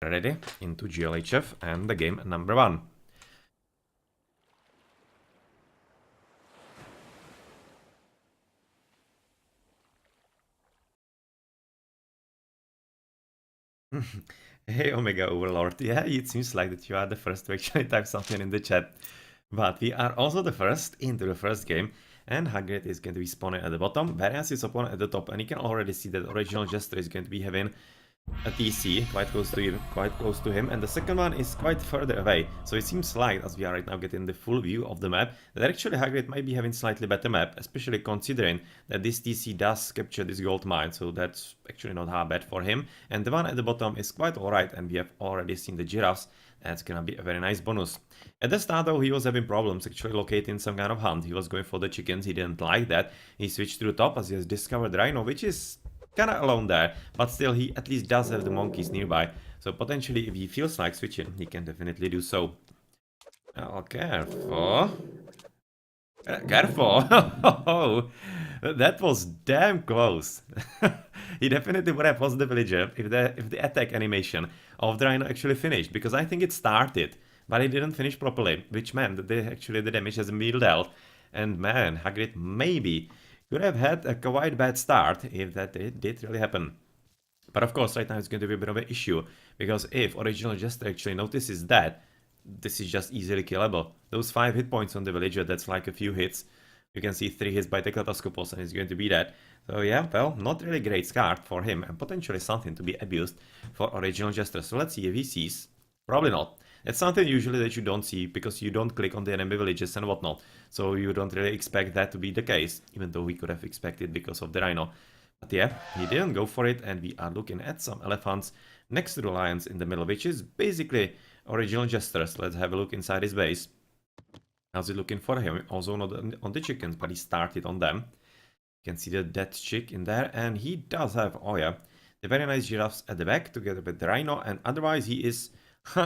Ready into GLHF and the game number 1. Hey Omega Overlord, yeah, it seems like that you are the first to actually type something in the chat. But we are also the first into the first game, and Hagrit is going to be spawning at the bottom, whereas his opponent at the top, and you can already see that original Jester is going to be having a TC quite close to him, and the second one is quite further away. So it seems like, as we are right now getting the full view of the map, that actually Hagrid might be having slightly better map, especially considering that this TC does capture this gold mine, so that's actually not hard bad for him. And the one at the bottom is quite alright, and we have already seen the giraffes. That's gonna be a very nice bonus. At the start though, he was having problems actually locating some kind of hunt. He was going for the chickens, he didn't like that. He switched to the top as he has discovered the rhino, which is kinda alone there, but still he at least does have the monkeys nearby, so potentially if he feels like switching, he can definitely do so. Oh, careful. Careful! Oh, that was damn close. He definitely would have lost the villager if the attack animation of the rhino actually finished, because I think it started, but it didn't finish properly, which meant that actually the damage hasn't been dealt. And man, Hagrid maybe could have had a quite bad start if that did really happen. But of course, right now it's going to be a bit of an issue, because if original Jester actually notices that, this is just easily killable. Those 5 hit points on the villager, that's like a few hits. You can see 3 hits by the Catastropos and it's going to be that. So yeah, well, not really great card for him, and potentially something to be abused for original Jester. So let's see if he sees. Probably not. It's something usually that you don't see, because you don't click on the enemy villages and whatnot. So you don't really expect that to be the case, even though we could have expected because of the rhino. But yeah, he didn't go for it, and we are looking at some elephants next to the lions in the middle, which is basically original Jesters. Let's have a look inside his base. How's it looking for him? Also not on the chickens, but he started on them. You can see the dead chick in there, and he does have, oh yeah, the very nice giraffes at the back together with the rhino, and otherwise he is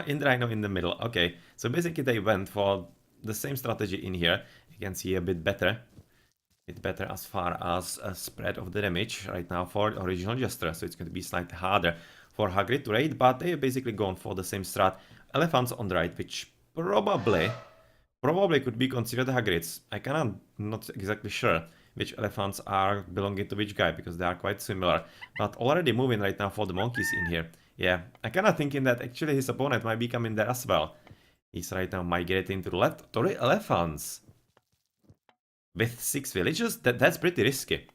in the rhino in the middle. Okay, so basically they went for the same strategy in here. You can see a bit better as far as a spread of the damage right now for original Jester, so it's going to be slightly harder for Hagrid to raid, but they have basically gone for the same strat. Elephants on the right, which probably could be considered Hagrid's. I cannot, not exactly sure which elephants are belonging to which guy, because they are quite similar, but already moving right now for the monkeys in here. Yeah, I kinda thinking that actually his opponent might be coming there as well. He's right now migrating to the left. To the elephants with 6 villages? That's pretty risky.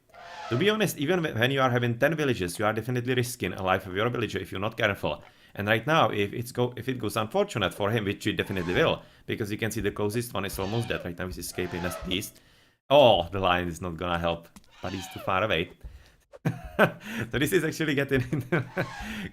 To be honest, even when you are having 10 villages, you are definitely risking a life of your villager if you're not careful. And right now, if it goes unfortunate for him, which it definitely will, because you can see the closest one is almost dead. Right now he's escaping as east. Oh, the lion is not gonna help, but he's too far away. So this is actually getting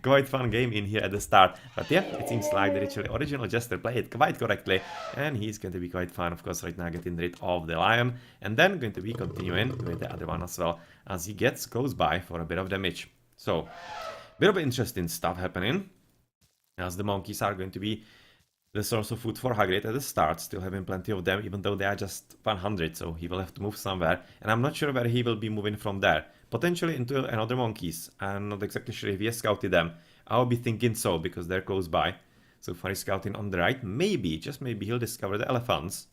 quite fun game in here at the start. But yeah, it seems like the actually original Jester played it quite correctly, and he's going to be quite fun, of course, right now getting rid of the lion, and then going to be continuing with the other one as well, as he gets close by for a bit of damage. So, bit of interesting stuff happening, as the monkeys are going to be the source of food for Hagrid at the start, still having plenty of them, even though they are just 100, so he will have to move somewhere, and I'm not sure where he will be moving from there. Potentially into another monkeys. I'm not exactly sure if he has scouted them. I'll be thinking so, because they're close by. So far he's scouting on the right. Maybe, just maybe, he'll discover the elephants.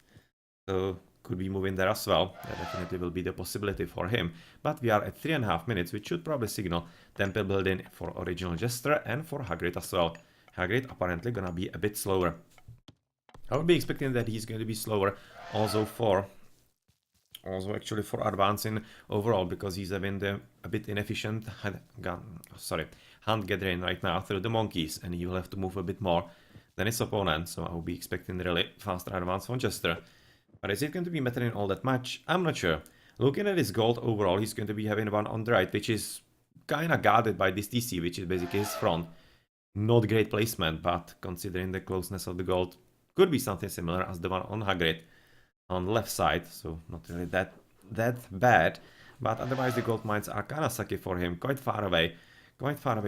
So could be moving there as well. That definitely will be the possibility for him. But we are at 3.5 minutes, which should probably signal temple building for original Jester and for Hagrid as well. Hagrid apparently gonna be a bit slower. I would be expecting that he's going to be slower also actually for advancing overall, because he's having a bit inefficient hunt gathering right now through the monkeys, and he will have to move a bit more than his opponent, so I will be expecting really faster advance from Jester. But is it going to be mattering all that much? I'm not sure. Looking at his gold overall, he's going to be having one on the right, which is kinda guarded by this TC, which is basically his front. Not great placement, but considering the closeness of the gold, could be something similar as the one on Hagrid on the left side, so not really that bad, but otherwise the gold mines are kinda sucky for him, quite far away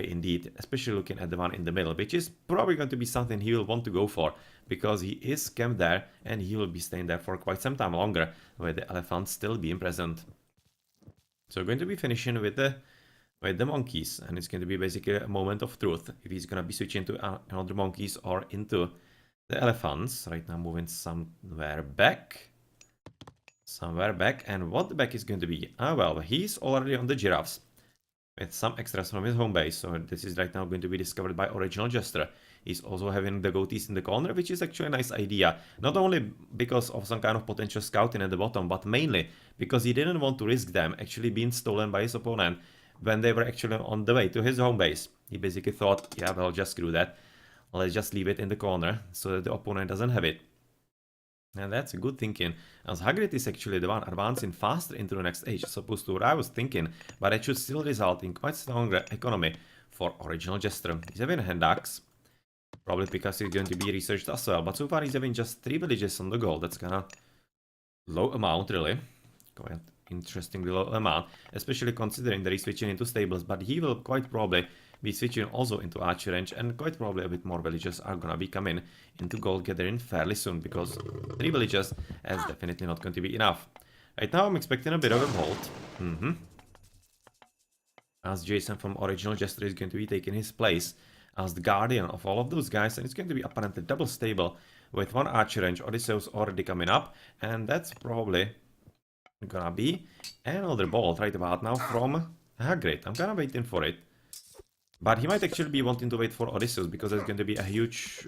indeed, especially looking at the one in the middle, which is probably going to be something he will want to go for, because he is camped there and he will be staying there for quite some time longer, with the elephants still being present. So going to be finishing with the with the monkeys, and it's going to be basically a moment of truth if he's going to be switching to another monkeys or into the elephants. Right now moving somewhere back, and what the back is going to be? Ah, well, he's already on the giraffes with some extras from his home base, so this is right now going to be discovered by original Jester. He's also having the goatees in the corner, which is actually a nice idea. Not only because of some kind of potential scouting at the bottom, but mainly because he didn't want to risk them actually being stolen by his opponent when they were actually on the way to his home base. He basically thought, yeah, well, just screw that. Let's just leave it in the corner so that the opponent doesn't have it. And that's a good thinking, as Hagrit is actually the one advancing faster into the next age, as opposed to what I was thinking, but it should still result in quite stronger economy for original Jester. He's having a hand axe, probably because he's going to be researched as well, but so far he's having just 3 villages on the goal. That's kinda low amount, really. Quite interestingly low amount, especially considering that he's switching into stables, but he will quite probably be switching also into archer range, and quite probably a bit more villages are gonna be coming into gold gathering fairly soon, because 3 villages is definitely not going to be enough. Right now I'm expecting a bit of a bolt. As Jason from original Jester is going to be taking his place as the guardian of all of those guys, and it's going to be apparently double stable with 1 archer range. Odysseus already coming up, and that's probably gonna be another bolt right about now from Hagrit. I'm kinda waiting for it. But he might actually be wanting to wait for Odysseus, because there's going to be a huge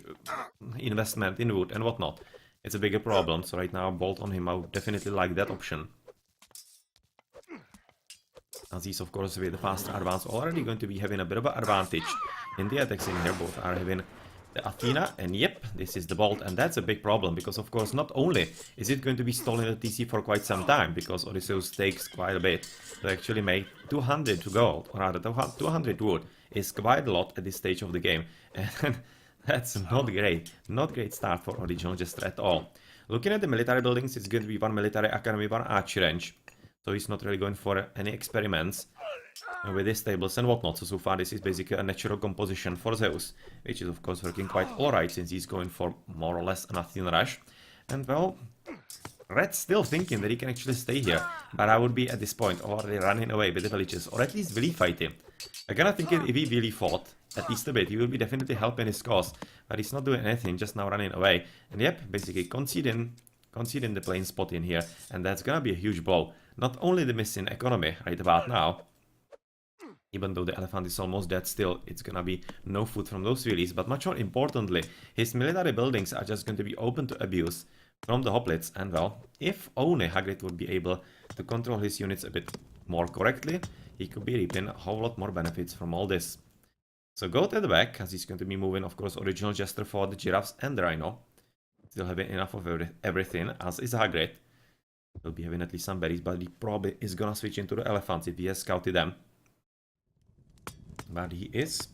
investment in wood and whatnot. It's a bigger problem, so right now bolt on him, I would definitely like that option. As he's of course with the faster advance already going to be having a bit of an advantage in the attacks in here. Both are having the Athena, and yep, this is the bolt, and that's a big problem, because of course not only is it going to be stalling the TC for quite some time, because Odysseus takes quite a bit to actually make 200 to gold, or rather 200 wood is quite a lot at this stage of the game, and that's not great start for original Jester at all. Looking at the military buildings, it's going to be 1 military academy, 1 archer range, so he's not really going for any experiments with his tables and whatnot. So far this is basically a natural composition for Zeus, which is of course working quite alright, since he's going for more or less an Athena rush. And well, Red's still thinking that he can actually stay here, but I would be at this point already running away with the villages, or at least really fighting. I kinda think if he really fought at least a bit, he will be definitely helping his cause, but he's not doing anything, just now running away. And yep, basically conceding the plain spot in here, and that's gonna be a huge blow. Not only the missing economy right about now, even though the elephant is almost dead, still it's gonna be no food from those wheelies, but much more importantly, his military buildings are just going to be open to abuse from the hoplites. And well, if only Hagrid would be able to control his units a bit more correctly, he could be reaping a whole lot more benefits from all this. So go to the back, as he's going to be moving, of course, original Jester for the giraffes and the rhino. Still having enough of everything, as is Hagrid. He'll be having at least some berries, but he probably is gonna switch into the elephants if he has scouted them. But he is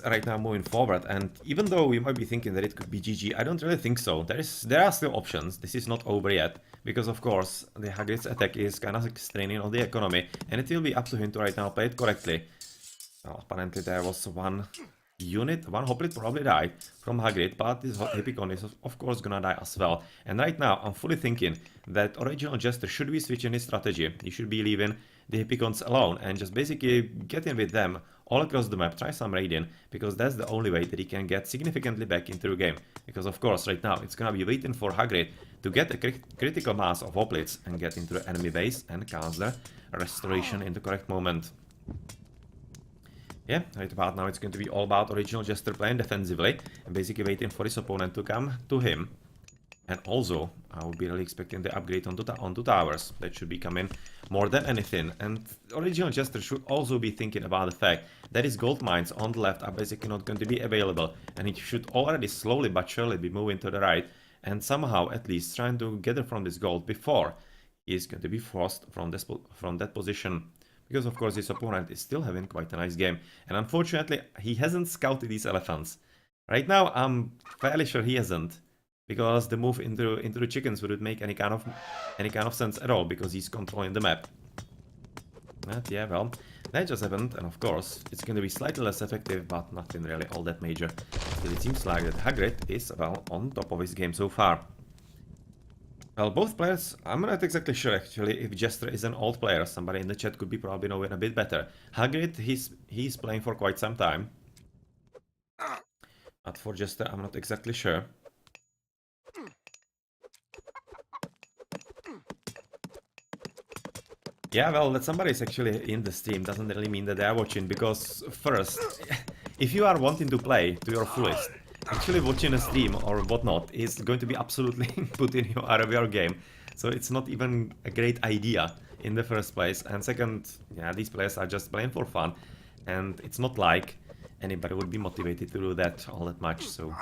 right now moving forward, and even though we might be thinking that it could be GG, I don't really think so. There are still options. This is not over yet, because of course the Hagrid's attack is kind of straining on the economy, and it will be up to him to right now play it correctly. Well, apparently there was 1 unit, 1 hoplet probably died from Hagrid, but this Hippicon is of course gonna die as well. And right now I'm fully thinking that original Jester should be switching his strategy. He should be leaving the Hippicons alone and just basically getting with them all across the map, try some raiding, because that's the only way that he can get significantly back into the game. Because of course right now it's gonna be waiting for Hagrid to get a critical mass of hoplets and get into the enemy base and cast the restoration in the correct moment. Yeah, right about now it's going to be all about original Jester playing defensively and basically waiting for his opponent to come to him. And also, I would be really expecting the upgrade onto towers. That should be coming more than anything. And original Jester should also be thinking about the fact that his gold mines on the left are basically not going to be available. And he should already slowly but surely be moving to the right and somehow at least trying to gather from this gold before he is going to be forced from that position. Because of course his opponent is still having quite a nice game, and unfortunately he hasn't scouted these elephants. Right now I'm fairly sure he hasn't, because the move into the chickens wouldn't make any kind of sense at all, because he's controlling the map. But yeah, well, that just happened, and of course it's going to be slightly less effective, but nothing really all that major. Still, it seems like that Hagrid is well on top of his game so far. Well, both players, I'm not exactly sure actually if Jester is an old player. Somebody in the chat could be probably knowing a bit better. Hagrit, he's playing for quite some time. But for Jester, I'm not exactly sure. Yeah, well, that somebody is actually in the stream doesn't really mean that they are watching, because first, if you are wanting to play to your fullest, actually watching a stream or whatnot is going to be absolutely putting you out of your game. So it's not even a great idea in the first place. And second, yeah, these players are just playing for fun, and it's not like anybody would be motivated to do that all that much. So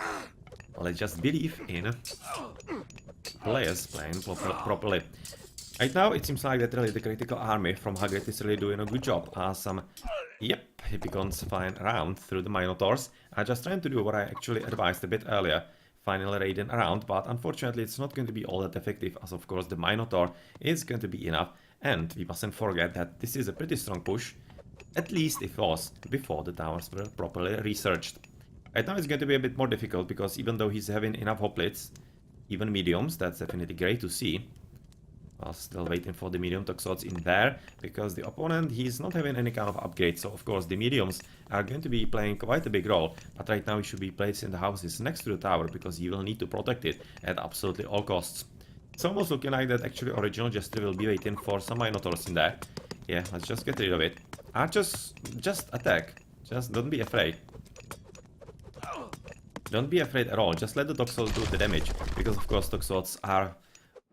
let's just believe in players playing properly. Right now, it seems like that really the critical army from Hagrit is really doing a good job. Yep, Hippicons flying around through the Minotaurs. I'm just trying to do what I actually advised a bit earlier, finally raiding around, but unfortunately it's not going to be all that effective, as of course the Minotaur is going to be enough, and we mustn't forget that this is a pretty strong push, at least it was before the towers were properly researched. Right now it's going to be a bit more difficult, because even though he's having enough hoplites, even mediums, that's definitely great to see. While still waiting for the medium toxots in there, because the opponent, he's not having any kind of upgrade, so of course the mediums are going to be playing quite a big role, but right now he should be placed in the houses next to the tower, because you will need to protect it at absolutely all costs. It's almost looking like that actually original Jester will be waiting for some Minotaurs in there. Yeah, let's just get rid of it. Archers, just attack, just don't be afraid. Don't be afraid at all, just let the toxots do the damage, because of course toxots are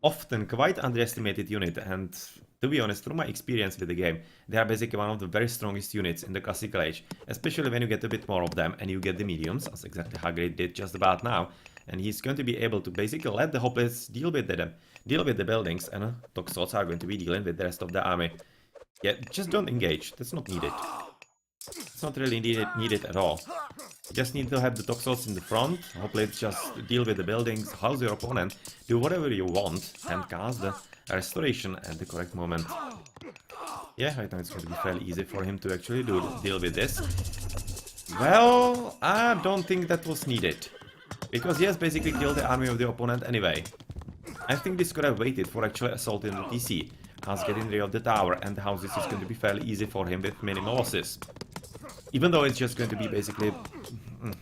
often quite underestimated unit, and to be honest, through my experience with the game, they are basically one of the very strongest units in the Classical Age, especially when you get a bit more of them and you get the mediums, as exactly Hagrid did just about now, and he's going to be able to basically let the hoplites deal with the buildings, and toxots are going to be dealing with the rest of the army. Yeah, just don't engage, that's not needed. It's not really needed at all. You just need to have the toxots in the front, hoplites just deal with the buildings, house your opponent, do whatever you want, and cast the restoration at the correct moment. Yeah, right now it's going to be fairly easy for him to actually deal with this. Well, I don't think that was needed, because he has basically killed the army of the opponent anyway. I think this could have waited for actually assaulting the TC, as getting rid of the tower and the houses is going to be fairly easy for him with minimal losses. Even though it's just going to be basically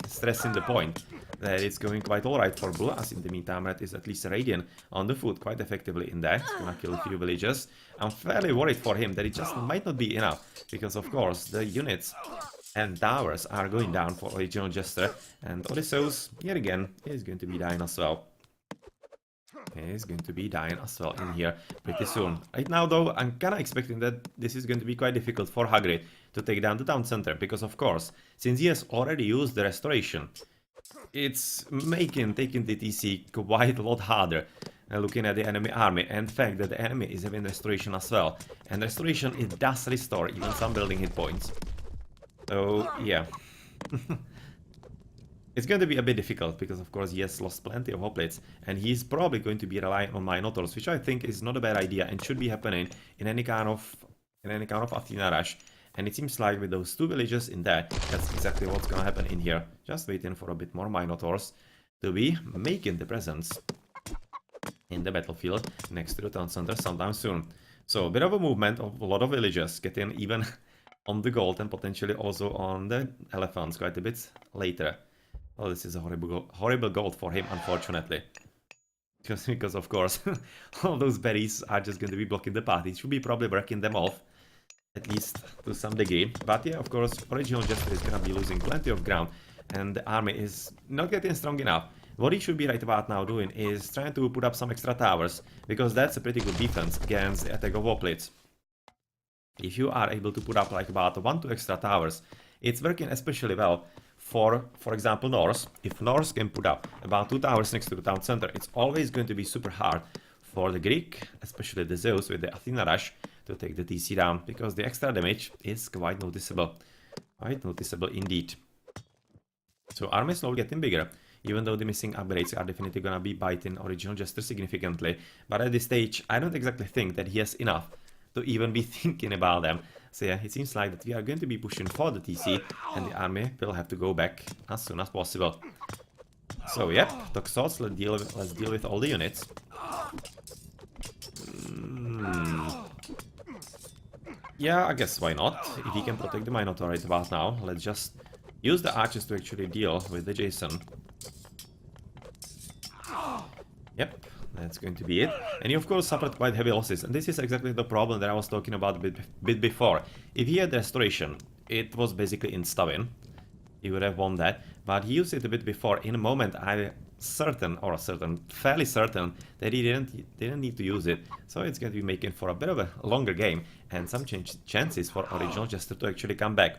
stressing the point that it's going quite alright for Blue, as in the meantime Red is at least Radiant on the foot quite effectively in there. It's gonna kill a few villagers. I'm fairly worried for him that it just might not be enough, because of course the units and towers are going down for original Jester, and Odysseus, here again, is going to be dying as well. He's going to be dying as well in here pretty soon. Right now though, I'm kinda expecting that this is going to be quite difficult for Hagrid to take down the town center, because of course, since he has already used the restoration, it's making taking the TC quite a lot harder. Looking at the enemy army, and the fact that the enemy is having restoration as well. And restoration, it does restore even some building hit points. So yeah. It's going to be a bit difficult, because of course he has lost plenty of hoplites, and he's probably going to be relying on Minotaurs, which I think is not a bad idea and should be happening in any kind of Athena rush. And it seems like with those two villages in there, that's exactly what's gonna happen in here. Just waiting for a bit more Minotaurs to be making the presence in the battlefield next to the town center sometime soon. So a bit of a movement of a lot of villagers getting even on the gold, and potentially also on the elephants quite a bit later. Oh, this is a horrible gold for him, unfortunately. Because of course, all those berries are just going to be blocking the path. He should be probably breaking them off, at least to some degree. But yeah, of course, original Jester is going to be losing plenty of ground, and the army is not getting strong enough. What he should be right about now doing is trying to put up some extra towers, because that's a pretty good defense against the attack of hoplites. If you are able to put up like about 1-2 extra towers, it's working especially well for example, Norse. If Norse can put up about 2 towers next to the town center, it's always going to be super hard for the Greek, especially the Zeus with the Athena rush, to take the TC down, because the extra damage is quite noticeable. Quite noticeable indeed. So army is slowly getting bigger, even though the missing upgrades are definitely gonna be biting original Jester significantly. But at this stage, I don't exactly think that he has enough to even be thinking about them. So yeah, it seems like that we are going to be pushing for the TC, and the army will have to go back as soon as possible. So yep, toxots, let's deal with all the units. Yeah, I guess why not? If he can protect the Minotaur right about now, let's just use the archers to actually deal with the Jason. Yep, that's going to be it. And he of course suffered quite heavy losses, and this is exactly the problem that I was talking about a bit before. If he had Restoration, it was basically insta-win. He would have won that, but he used it a bit before. In a moment, fairly certain that he didn't need to use it. So it's going to be making for a bit of a longer game and some chances for original Jester to actually come back.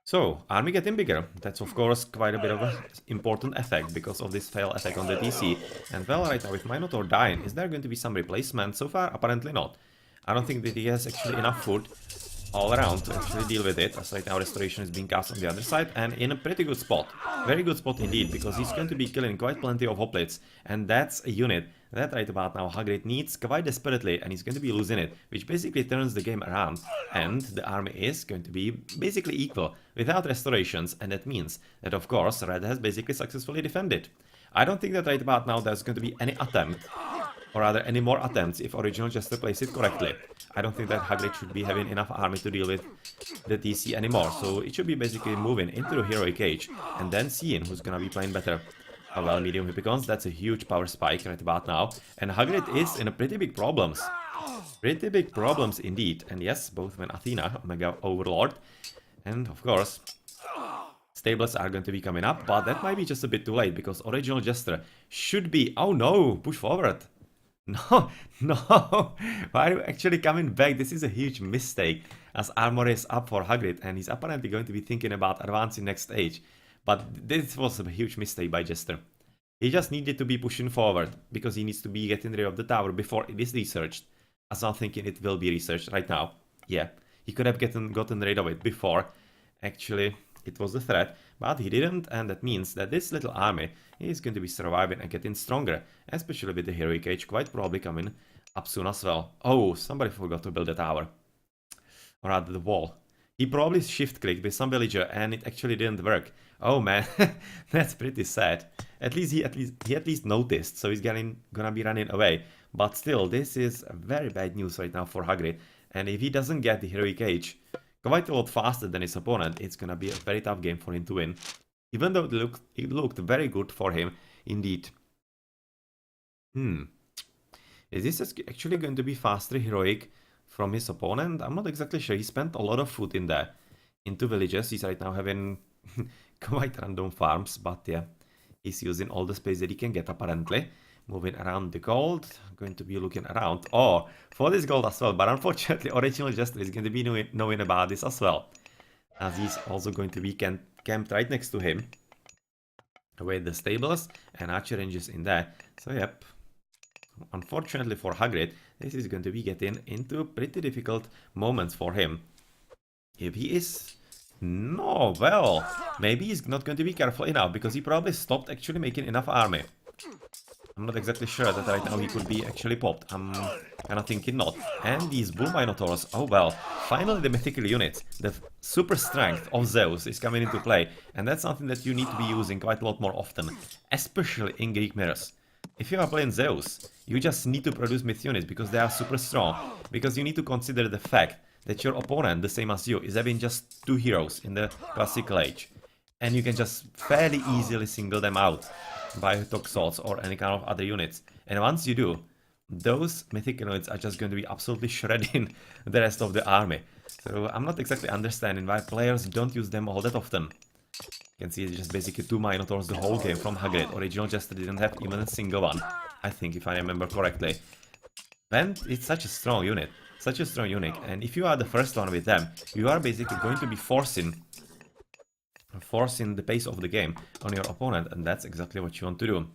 So, army getting bigger. That's of course quite a bit of an important effect because of this fail attack on the DC. And well, right now with Minotaur dying, is there going to be some replacement? So far, apparently not. I don't think that he has actually enough food all around to actually deal with it, as right now Restoration is being cast on the other side, and in a pretty good spot. Very good spot indeed, because he's going to be killing quite plenty of hoplites, and that's a unit that right about now Hagrit needs quite desperately, and he's going to be losing it, which basically turns the game around, and the army is going to be basically equal, without restorations, and that means that of course Red has basically successfully defended. I don't think that right about now there's going to be any attempt, or rather any more attempts if original Jester plays it correctly. I don't think that Hagrid should be having enough army to deal with the TC anymore, so it should be basically moving into the Heroic Age and then seeing who's gonna be playing better. Well, medium Hippicons, that's a huge power spike right about now, and Hagrid is in a pretty big problems. Pretty big problems indeed, and yes, both when Athena, Omega Overlord, and of course, stables are going to be coming up, but that might be just a bit too late, because original Jester should be... Oh no! Push forward! No, no! Why are you actually coming back? This is a huge mistake, as armor is up for Hagrid, and he's apparently going to be thinking about advancing next stage. But this was a huge mistake by Jester. He just needed to be pushing forward, because he needs to be getting rid of the tower before it is researched. As I'm thinking it will be researched right now. Yeah, he could have gotten rid of it before. Actually, it was a threat, but he didn't, and that means that this little army is going to be surviving and getting stronger, especially with the Heroic Age quite probably coming up soon as well. Oh, somebody forgot to build a tower. Or rather the wall. He probably shift-clicked with some villager and it actually didn't work. Oh man, that's pretty sad. He at least noticed, so he's gonna be running away. But still, this is very bad news right now for Hagrid, and if he doesn't get the Heroic Age quite a lot faster than his opponent, it's gonna be a very tough game for him to win. Even though it looked very good for him, indeed. Is this actually going to be faster heroic from his opponent? I'm not exactly sure. He spent a lot of food in there. Into villages. He's right now having quite random farms, but yeah. He's using all the space that he can get apparently. Moving around the gold. Going to be looking around. Oh, for this gold as well. But unfortunately, original Jester is going to be knowing about this as well. As he's also going to be camped right next to him. With the stables and archer ranges in there. So yep. Unfortunately for Hagrid, this is going to be getting into pretty difficult moments for him. If he is... No, well, maybe he's not going to be careful enough, because he probably stopped actually making enough army. I'm not exactly sure that right now he could be actually popped. I'm kinda thinking not. And these Bull Minotaurs, oh well, finally the mythical units, the super strength of Zeus is coming into play, and that's something that you need to be using quite a lot more often, especially in Greek mirrors. If you are playing Zeus, you just need to produce myth units because they are super strong, because you need to consider the fact that your opponent, the same as you, is having just 2 heroes in the Classical Age, and you can just fairly easily single them out by Toxots or any kind of other units. And once you do, those mythic units are just going to be absolutely shredding the rest of the army. So I'm not exactly understanding why players don't use them all that often. You can see it's just basically 2 Minotaurs the whole game from Hagrid. Original Jester didn't have even a single one, I think, if I remember correctly. And it's such a strong unit. Such a strong unit. And if you are the first one with them, you are basically going to be forcing the pace of the game on your opponent, and that's exactly what you want to do.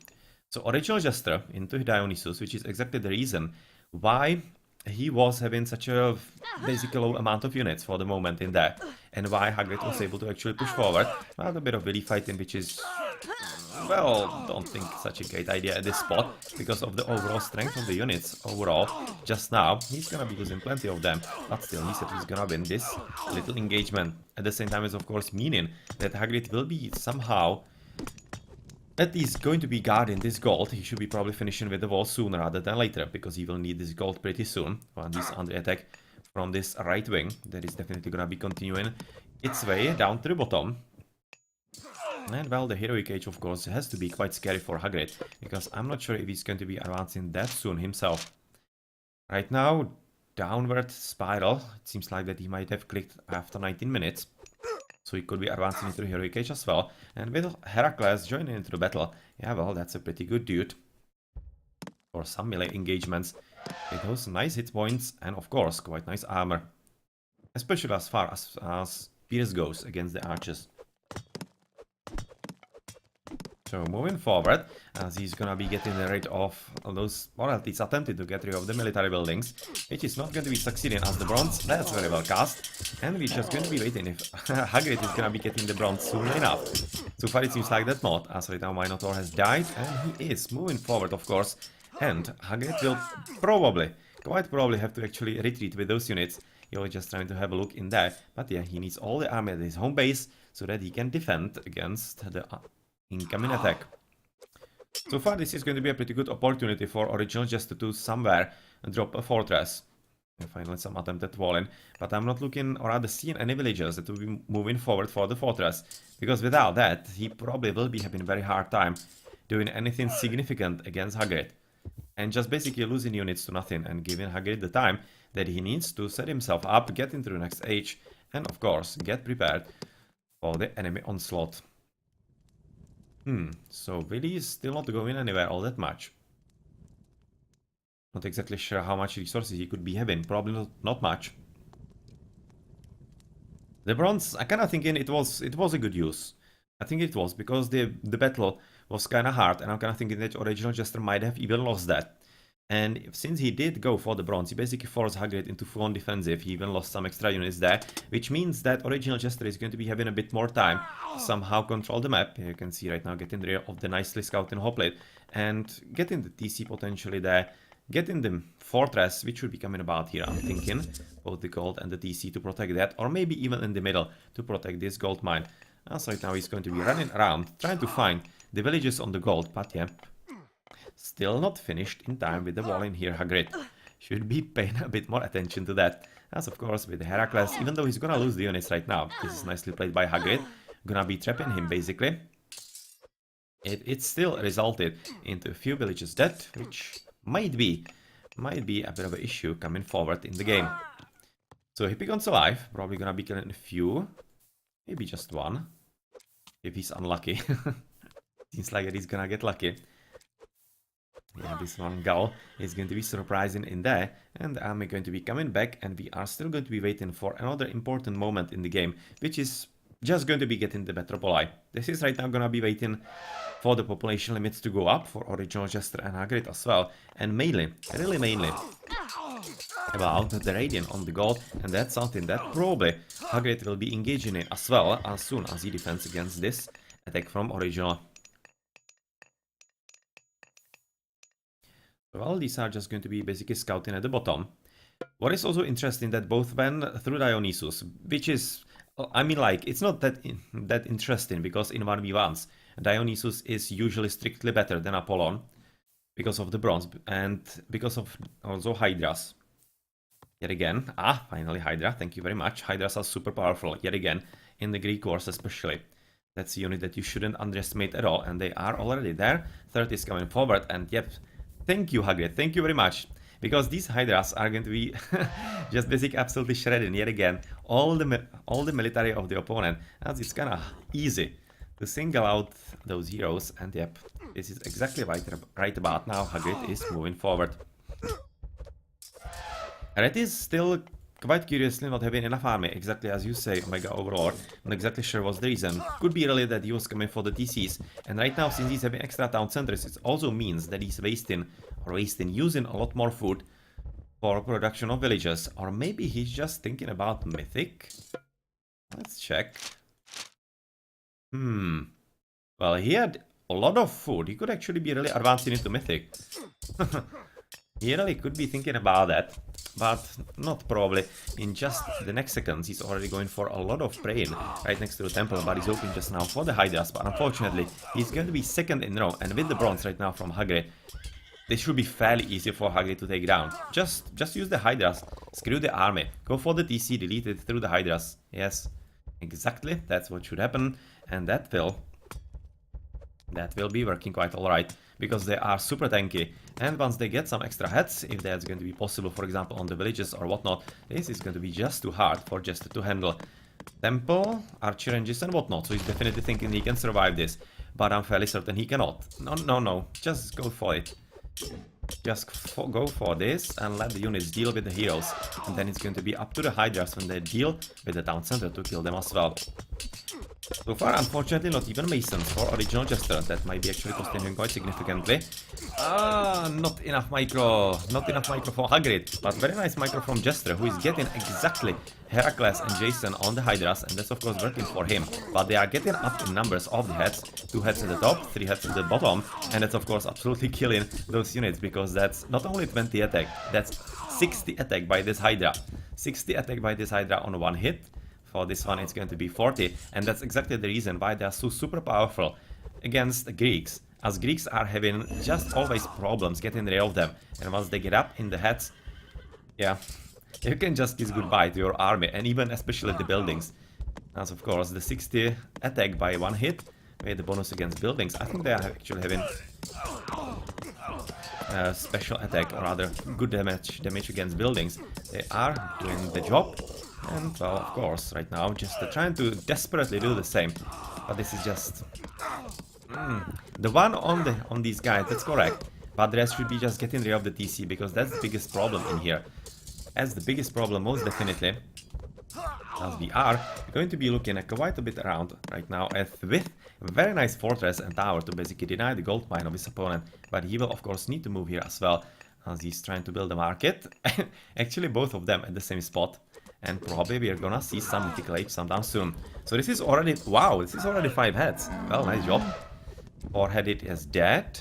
So original Jester into Dionysus, which is exactly the reason why he was having such a basically low amount of units for the moment in there, and why Hagrid was able to actually push forward. Well, a bit of willy fighting, which is, well, don't think such a great idea at this spot, because of the overall strength of the units overall. Just now, he's gonna be losing plenty of them, but still, he said he's gonna win this little engagement. At the same time, is of course meaning that Hagrid will be somehow that he's going to be guarding this gold. He should be probably finishing with the wall sooner rather than later, because he will need this gold pretty soon. When he's under attack from this right wing, that is definitely gonna be continuing its way down to the bottom. And well, the heroic age, of course, has to be quite scary for Hagrid, because I'm not sure if he's going to be advancing that soon himself. Right now, downward spiral. It seems like that he might have clicked after 19 minutes. So he could be advancing into the heroic age as well. And with Heracles joining into the battle, yeah, well, that's a pretty good dude for some melee engagements. With those nice hit points and, of course, quite nice armor. Especially as far as Pierce goes against the archers. So moving forward, as he's gonna be getting rid of those, or at least attempting to get rid of the military buildings, which is not going to be succeeding as the bronze. That's very well cast. And we're just going to be waiting if Hagrid is gonna be getting the bronze soon enough. So far it seems like that not, as right now Minotaur has died, and he is moving forward, of course. And Hagrid will quite probably have to actually retreat with those units. He was just trying to have a look in there. But yeah, he needs all the army at his home base so that he can defend against the incoming attack. So far this is going to be a pretty good opportunity for original Jester to somewhere drop a fortress. And finally some attempt at walling. But I'm not looking or rather seeing any villagers that will be moving forward for the fortress. Because without that, he probably will be having a very hard time doing anything significant against Hagrid. And just basically losing units to nothing and giving Hagrid the time that he needs to set himself up, get into the next age, and of course get prepared for the enemy onslaught. So really is still not going anywhere all that much. Not exactly sure how much resources he could be having, probably not much. The bronze, I kinda thinking it was a good use. I think it was, because the battle was kinda hard, and I'm kinda thinking that original Jester might have even lost that. And since he did go for the bronze, he basically forced Hagrid into full-on defensive. He even lost some extra units there, which means that original Jester is going to be having a bit more time to somehow control the map. You can see right now getting rid of the nicely scouting hoplite and getting the TC potentially there, getting the fortress, which should be coming about here, I'm thinking. Both the gold and the TC to protect that, or maybe even in the middle to protect this gold mine. So right now he's going to be running around, trying to find the villages on the gold, but yeah. Still not finished in time with the wall in here, Hagrid. Should be paying a bit more attention to that. As of course with Heracles, even though he's gonna lose the units right now. This is nicely played by Hagrid. Gonna be trapping him basically. It still resulted into a few villages dead, which might be a bit of an issue coming forward in the game. So Hippicon's alive, probably gonna be killing a few. Maybe just one. If he's unlucky. Seems like he's gonna get lucky. Yeah, this one Gull is going to be surprising in there, and the army going to be coming back, and we are still going to be waiting for another important moment in the game, which is just going to be getting the Metropoli. This is right now gonna be waiting for the population limits to go up for original Jester and Hagrid as well, and mainly, really mainly, about the Radiant on the gold, and that's something that probably Hagrid will be engaging in as well as soon as he defends against this attack from original. Well, these are just going to be basically scouting at the bottom. What is also interesting that both went through Dionysus, which is, I mean, like, it's not that interesting, because in 1v1s, Dionysus is usually strictly better than Apollon because of the bronze and because of also Hydras. Yet again, finally Hydra, thank you very much. Hydras are super powerful, yet again, in the Greek wars especially. That's a unit that you shouldn't underestimate at all, and they are already there. 30 is coming forward, and yep. Thank you, Hagrid. Thank you very much. Because these Hydras are going to be just basically absolutely shredding yet again all the military of the opponent, as it's kinda easy to single out those heroes. And yep, this is exactly right about now. Hagrid is moving forward. Red is still quite curiously not having enough army, exactly as you say, Omega Overlord. Not exactly sure what's the reason. Could be really that he was coming for the TCs, and right now, since he's having extra town centers, it also means that he's using a lot more food for production of villages. Or maybe he's just thinking about Mythic? Let's check. Well, he had a lot of food. He could actually be really advancing into Mythic. He really could be thinking about that. but not probably. In just the next seconds, he's already going for a lot of praying right next to the temple, but he's hoping just now for the Hydras. But unfortunately, he's going to be second in row, and with the bronze right now from Hagrit, this should be fairly easy for Hagrid to take down. Just use the Hydras, screw the army, go for the TC, delete it through the Hydras. Yes, exactly, that's what should happen, and that will be working quite alright, because they are super tanky, and once they get some extra heads, if that's going to be possible, for example, on the villages or whatnot, this is going to be just too hard for Jester to handle. Temple, archer ranges and whatnot, so he's definitely thinking he can survive this, but I'm fairly certain he cannot. No, just go for it. Just go for this and let the units deal with the heroes, and then it's going to be up to the Hydras when they deal with the town center to kill them as well. So far, unfortunately, not even Masons for original Jester. That might be actually costing him quite significantly. Not enough micro for Hagrid, but very nice micro from Jester, who is getting exactly Heracles and Jason on the Hydras, and that's of course working for him. But they are getting up in numbers of the heads, 2 heads at the top, 3 heads at the bottom, and that's of course absolutely killing those units, because that's not only 20 attack, that's 60 attack by this Hydra. 60 attack by this Hydra on one hit. For this one it's going to be 40, and that's exactly the reason why they are so super powerful against the Greeks, as Greeks are having just always problems getting rid of them, and once they get up in the heads, yeah, you can just kiss goodbye to your army, and even especially the buildings. As of course the 60 attack by one hit with the bonus against buildings, I think they are actually having special attack, or rather good damage against buildings. They are doing the job. And well, of course, right now, just trying to desperately do the same. But this is just... The one on these guys, that's correct. But the rest should be just getting rid of the TC, because that's the biggest problem in here. That's the biggest problem, most definitely. As we are going to be looking at quite a bit around right now, with a very nice fortress and tower to basically deny the gold mine of his opponent. But he will, of course, need to move here as well, as he's trying to build a market. Actually, both of them at the same spot. And probably we are gonna see some mythical age sometime soon. So this is already, wow, this is already 5 heads. Well, nice job. 4-headed is dead,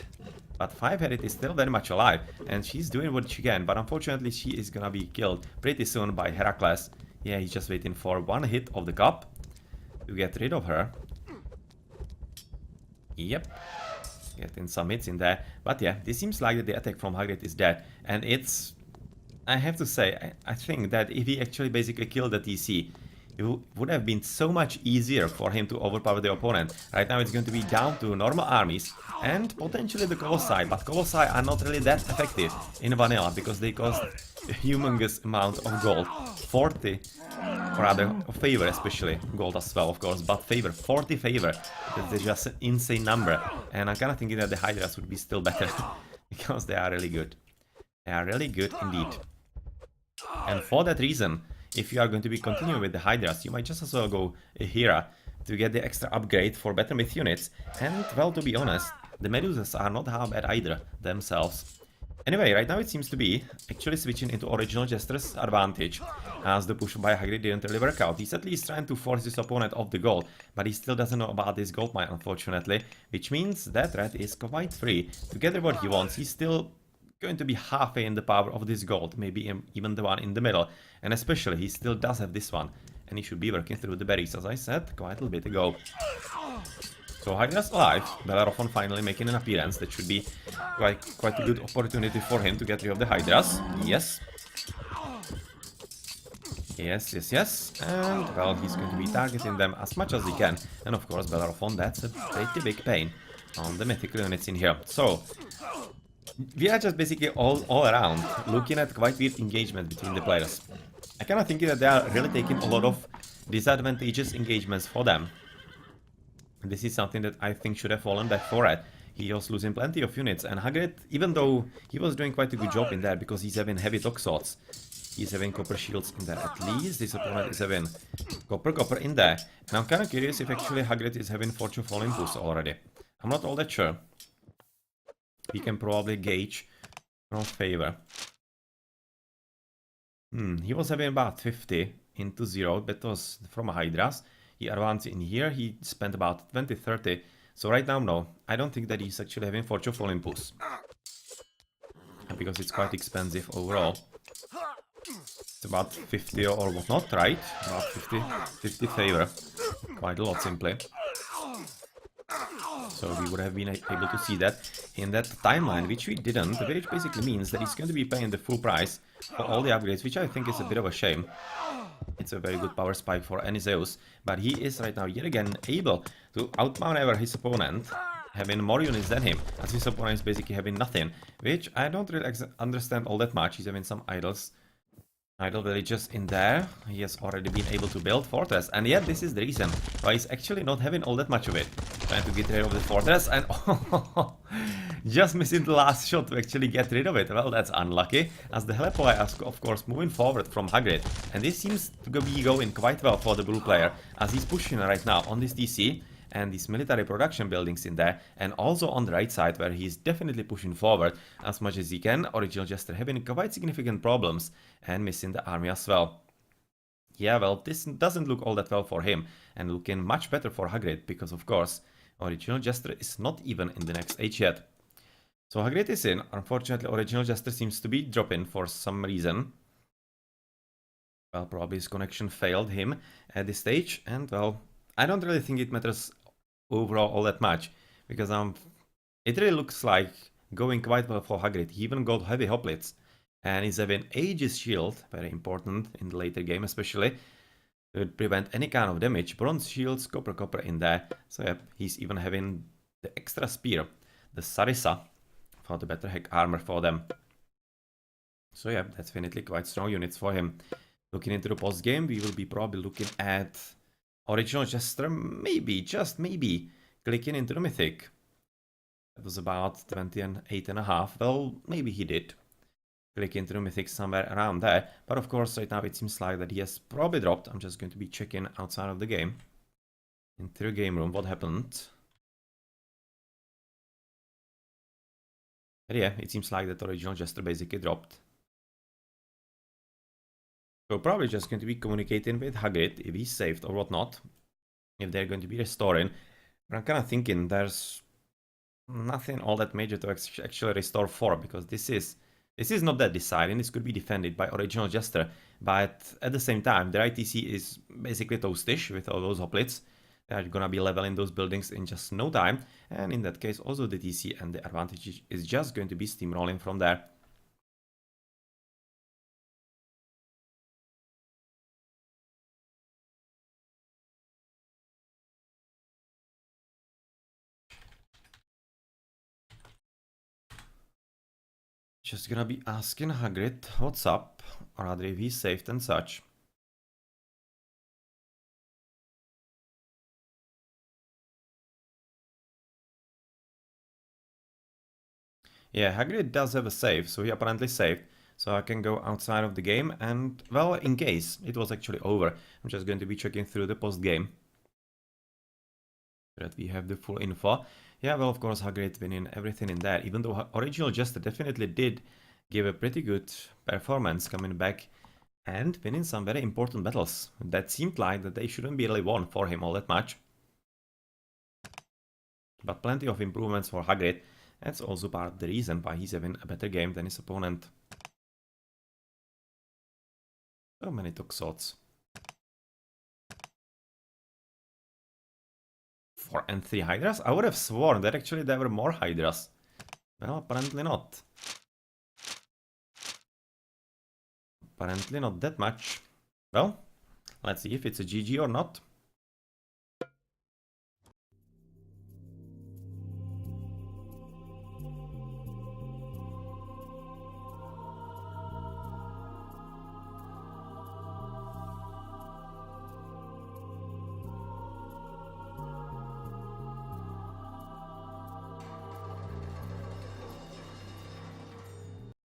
but 5-headed is still very much alive, and she's doing what she can, but unfortunately she is gonna be killed pretty soon by Heracles. Yeah, he's just waiting for one hit of the cup to get rid of her. Yep, getting some hits in there, but yeah, this seems like that the attack from Hagrid is dead, and it's... I have to say, I think that if he actually basically killed the TC, it would have been so much easier for him to overpower the opponent. Right now it's going to be down to normal armies and potentially the Colossi, but Colossi are not really that effective in vanilla because they cost a humongous amount of gold. 40, or rather favor especially, gold as well of course, but favor, 40 favor, that's just an insane number. And I'm kind of thinking that the Hydras would be still better because they are really good. They are really good indeed. And for that reason, if you are going to be continuing with the Hydras, you might just as well go here to get the extra upgrade for better myth units. And, well, to be honest, the Medusas are not half bad either themselves. Anyway, right now it seems to be actually switching into original Jester's advantage, as the push by Hagrid didn't really work out. He's at least trying to force his opponent off the gold, but he still doesn't know about this gold mine, unfortunately, which means that red is quite free to get what he wants. He's still going to be halfway in the power of this gold, maybe even the one in the middle, and especially he still does have this one, and he should be working through the berries, as I said quite a little bit ago. So Hydras alive, Bellerophon finally making an appearance. That should be quite a good opportunity for him to get rid of the Hydras. Yes. Yes, and well, he's going to be targeting them as much as he can, and of course Bellerophon, that's a pretty big pain on the mythical units in here. So we are just basically all around looking at quite weird engagement between the players. I kind of think that they are really taking a lot of disadvantageous engagements for them. And this is something that I think should have fallen back for Red. He was losing plenty of units, and Hagrid, even though he was doing quite a good job in there because he's having heavy Tox swords, he's having copper shields in there. At least this opponent is having copper in there. And I'm kind of curious if actually Hagrid is having Fortune of Olympus already. I'm not all that sure. We can probably gauge from favor. He was having about 50 into 0, that was from Hydras. He advanced in here, he spent about 20-30. So right now, no, I don't think that he's actually having Fortune of Olympus, because it's quite expensive overall. about 50 or whatnot, right? About 50 favor. Quite a lot, simply. So we would have been able to see that in that timeline, which we didn't, which basically means that he's going to be paying the full price for all the upgrades, which I think is a bit of a shame. It's a very good power spike for any Zeus, but he is right now yet again able to outmaneuver his opponent, having more units than him, as his opponent is basically having nothing, which I don't really understand all that much. He's having some idle villages in there. He has already been able to build fortress, and yet this is the reason why he's actually not having all that much of it. Trying to get rid of the fortress, and just missing the last shot to actually get rid of it. Well, that's unlucky, as the Hellboy is of course moving forward from Hagrit, and this seems to be going quite well for the blue player, as he's pushing right now on this DC and these military production buildings in there, and also on the right side where he's definitely pushing forward as much as he can. Original Jester having quite significant problems and missing the army as well. Yeah, well, this doesn't look all that well for him, and looking much better for Hagrid, because of course Original Jester is not even in the next age yet. So Hagrid is in. Unfortunately, Original Jester seems to be dropping for some reason. Well, probably his connection failed him at this stage, and well, I don't really think it matters overall all that much, because it really looks like going quite well for Hagrid. He even got heavy hoplites, and he's having Aegis Shield, very important in the later game especially, to prevent any kind of damage. Bronze shields, copper in there. So yeah, he's even having the extra spear, the Sarissa, for the better heck armor for them. So yeah, that's definitely quite strong units for him. Looking into the post game, we will be probably looking at Original Jester, maybe, just maybe, clicking into the Mythic. That was about 28.5. Well, maybe he did click into the Mythic somewhere around there. But of course, right now it seems like that he has probably dropped. I'm just going to be checking outside of the game. Into the game room, what happened? But yeah, it seems like that Original Jester basically dropped. So probably just going to be communicating with Hagrid if he's saved or whatnot. If they're going to be restoring. But I'm kind of thinking there's nothing all that major to actually restore for, because this is not that deciding. This could be defended by Original Jester, but at the same time, the ITC is basically toastish with all those hoplites. They're gonna be leveling those buildings in just no time, and in that case, also the TC and the advantage is just going to be steamrolling from there. Just gonna be asking Hagrid what's up, or rather if he's saved and such. Yeah, Hagrid does have a save, so he apparently saved. So I can go outside of the game, and well, in case it was actually over, I'm just going to be checking through the post game. So that we have the full info. Yeah, well, of course, Hagrid winning everything in there, even though Original Jester definitely did give a pretty good performance coming back and winning some very important battles. That seemed like that they shouldn't be really won for him all that much. But plenty of improvements for Hagrid. That's also part of the reason why he's having a better game than his opponent. So many toxots. 4 and 3 Hydras? I would have sworn that actually there were more Hydras. Well, apparently not. Apparently not that much. Well, let's see if it's a GG or not.